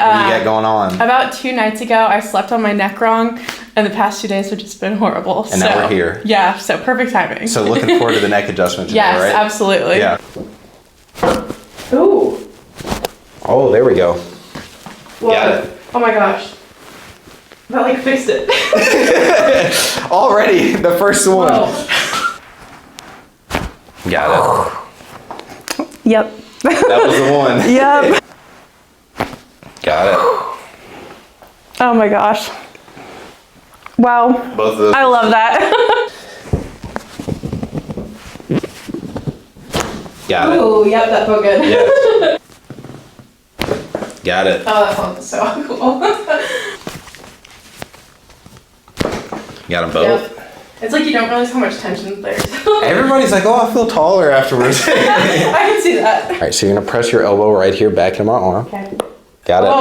What do you got going on? About 2 nights ago, I slept on my neck wrong, and the past 2 days have just been horrible. And now we're here. Yeah, so perfect timing. So looking forward to the neck adjustment today, yes, right? absolutely. Yeah. Ooh. Oh, there we go. Whoa. Got it. Oh my gosh. That like fixed it. Already, the first one. Whoa. Got it. Yep. That was the one. Yep. Got it. Oh my gosh. Wow. Both of those. I love that. Got it. Ooh, yep, that felt good. Yes. Got it. Oh, that felt so cool. Got them both. Yep. It's like you don't realize how much tension there's. Everybody's like, oh, I feel taller afterwards. I can see that. All right, so you're gonna press your elbow right here back in my arm. Okay. Got it. Oh.